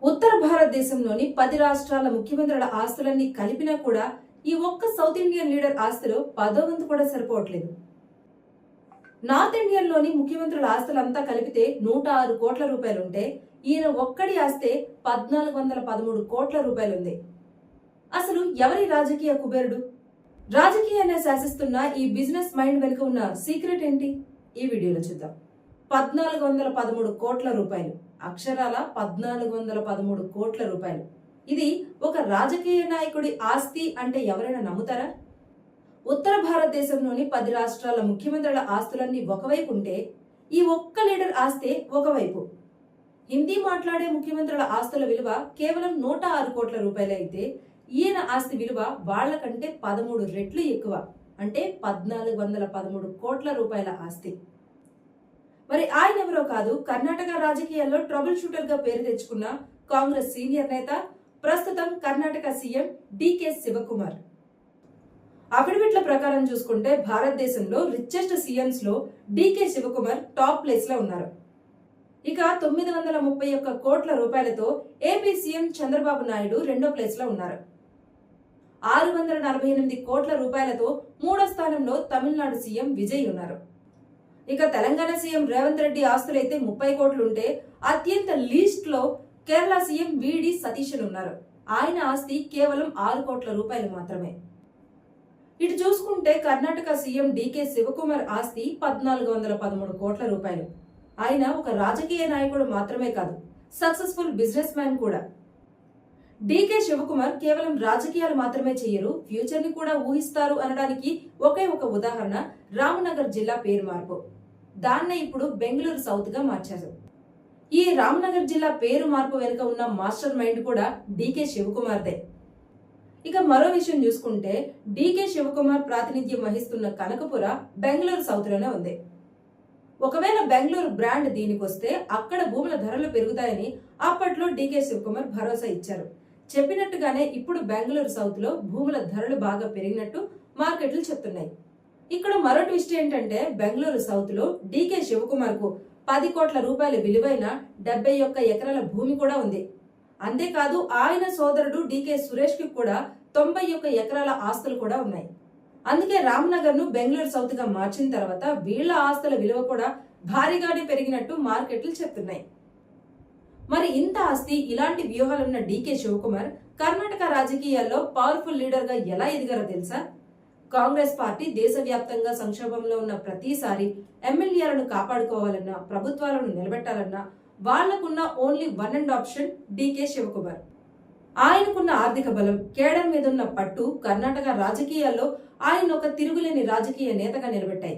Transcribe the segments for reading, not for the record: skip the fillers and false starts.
ఉత్తర భారతదేశంలోని 10 రాష్ట్రాల ముఖ్యమంత్రుల ఆస్తులన్నీ కలిపినా కూడా ఈ ఒక్క సౌత్ ఇండియన్ లీడర్ ఆస్తులు 10వ వంతు కూడా సరిపోవట్లేదు. నార్త్ ఇండియన్ లోని ముఖ్యమంత్రుల ఆస్తులంతా కలిపితే 106 కోట్ల రూపాయలుంటే ఈయన ఒక్కడి ఆస్తే 1413 కోట్ల రూపాయలుంది. అసలు ఎవరి రాజకీయ కుబేరుడు? రాజకీయాన్ని శాసిస్తున్న ఈ బిజినెస్ మైండ్ వెనుక ఉన్న సీక్రెట్ ఏంటి? ఈ వీడియోలో చూద్దాం. 1413 కోట్ల రూపాయలు, అక్షరాల 1413 కోట్ల రూపాయలు. ఇది ఒక రాజకీయ నాయకుడి ఆస్తి అంటే ఎవరైనా నమ్ముతారా? ఉత్తర భారతదేశంలోని 10 రాష్ట్రాల ముఖ్యమంత్రుల ఆస్తులన్నీ ఒకవైపు ఉంటే ఈ ఒక్క లీడర్ ఆస్తే ఒకవైపు. హిందీ మాట్లాడే ముఖ్యమంత్రుల ఆస్తుల విలువ కేవలం 106 కోట్ల రూపాయలు అయితే ఈయన ఆస్తి విలువ వాళ్లకంటే 13 రెట్లు ఎక్కువ, అంటే 1413 కోట్ల రూపాయల ఆస్తి. మరి ఆయన ఎవరో కాదు, కర్ణాటక రాజకీయాల్లో ట్రబుల్ షూటర్ గా పేరు తెచ్చుకున్న కాంగ్రెస్ సీనియర్ నేత, ప్రస్తుతం కర్ణాటక సీఎం డికే శివకుమార్. అఫిడవిట్ల ప్రకారం చూసుకుంటే భారతదేశంలో రిచెస్ట్ సీఎంస్ లో డికే శివకుమార్ టాప్ ప్లేస్ లో ఉన్నారు. ఇక 931 కోట్ల రూపాయలతో ఏపీ సీఎం చంద్రబాబు నాయుడు రెండో ప్లేస్ లో ఉన్నారు. 648 కోట్ల రూపాయలతో మూడో స్థానంలో తమిళనాడు సీఎం విజయ్ ఉన్నారు. ఇక తెలంగాణ సీఎం రేవంత్ రెడ్డి ఆస్తులైతే 30 కోట్లు ఉంటే అత్యంత లీస్ట్ లో కేరళ సీఎం విడి సతీశన్ ఉన్నారు. ఆయన ఆస్తి కేవలం 6 కోట్ల రూపాయలు మాత్రమే. ఇటు చూసుకుంటే కర్ణాటక సీఎం డికే శివకుమార్ ఆస్తి 1413 కోట్ల రూపాయలు. ఆయన ఒక రాజకీయ నాయకుడు మాత్రమే కాదు, సక్సెస్ఫుల్ బిజినెస్ మ్యాన్ కూడా. డికే శివకుమార్ కేవలం రాజకీయాలు మాత్రమే చేయరు, ఫ్యూచర్ ని కూడా ఊహిస్తారు అనడానికి ఒకే ఒక ఉదాహరణ రామనగర్ జిల్లా పేరు మార్పు. దాన్నే ఇప్పుడు బెంగళూరు సౌత్ గా మార్చారు. ఈ రామనగర్ జిల్లా పేరు మార్పు వెనుక ఉన్న మాస్టర్ మైండ్ కూడా డికే శివకుమార్దే. ఇక మరో విషయం చూసుకుంటే డికే శివకుమార్ ప్రాతినిధ్యం వహిస్తున్న కనకపుర బెంగళూరు సౌత్ లోనే ఉంది. ఒకవేళ బెంగళూరు బ్రాండ్ దీనికొస్తే అక్కడ భూముల ధరలు పెరుగుతాయని అప్పట్లో డికే శివకుమార్ భరోసా ఇచ్చారు. చెప్పినట్టుగానే ఇప్పుడు బెంగళూరు సౌత్ లో భూముల ధరలు బాగా పెరిగినట్టు మార్కెట్లు చెప్తున్నాయి. ఇక్కడ మరో ట్విస్ట్ ఏంటంటే బెంగళూరు సౌత్ లో డికే శివకుమార్ కు 10 కోట్ల రూపాయల విలువైన 71 ఎకరాల భూమి కూడా ఉంది. అంతేకాదు ఆయన సోదరుడు డికే సురేష్ కి కూడా 91 ఎకరాల ఆస్తులు కూడా ఉన్నాయి. అందుకే రామ్నగర్ ను బెంగళూరు సౌత్ గా మార్చిన తర్వాత వీళ్ల ఆస్తుల విలువ కూడా భారీగానే పెరిగినట్టు మార్కెట్లు చెప్తున్నాయి. మరి ఇంత ఆస్తి, ఇలాంటి వ్యూహాలున్న డికే శివకుమార్ కర్ణాటక రాజకీయాల్లో పవర్ఫుల్ లీడర్ గా ఎలా ఎదిగారో తెలుసా? కాంగ్రెస్ పార్టీ దేశవ్యాప్తంగా సంక్షోభంలో ఉన్న ప్రతిసారి ఎమ్మెల్యేలను కాపాడుకోవాలన్నా, ప్రభుత్వాలను నిలబెట్టాలన్నా వాళ్లకున్న only one and option DK Shivakumar. ఆయనకున్న ఆర్థిక బలం, కేడర్ మీదున్న పట్టు కర్ణాటక రాజకీయాల్లో ఆయన ఒక తిరుగులేని రాజకీయ నేతగా నిలబెట్టాయి.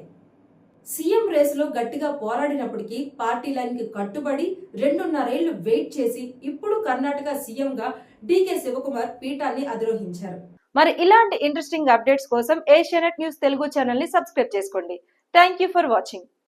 సీఎం రేసులో గట్టిగా పోరాడినప్పటికీ పార్టీ లైన్ కి కట్టుబడి 2.5 ఏళ్లు వెయిట్ చేసి ఇప్పుడు కర్ణాటక సీఎం గా డికే శివకుమార్ పీఠాన్ని అధిరోహించారు. మరి ఇలాంటి ఇంట్రెస్టింగ్ అప్డేట్స్ కోసం ఏషియానెట్ న్యూస్ తెలుగు ఛానల్ ని సబ్స్క్రైబ్ చేసుకోండి. Thank you for watching.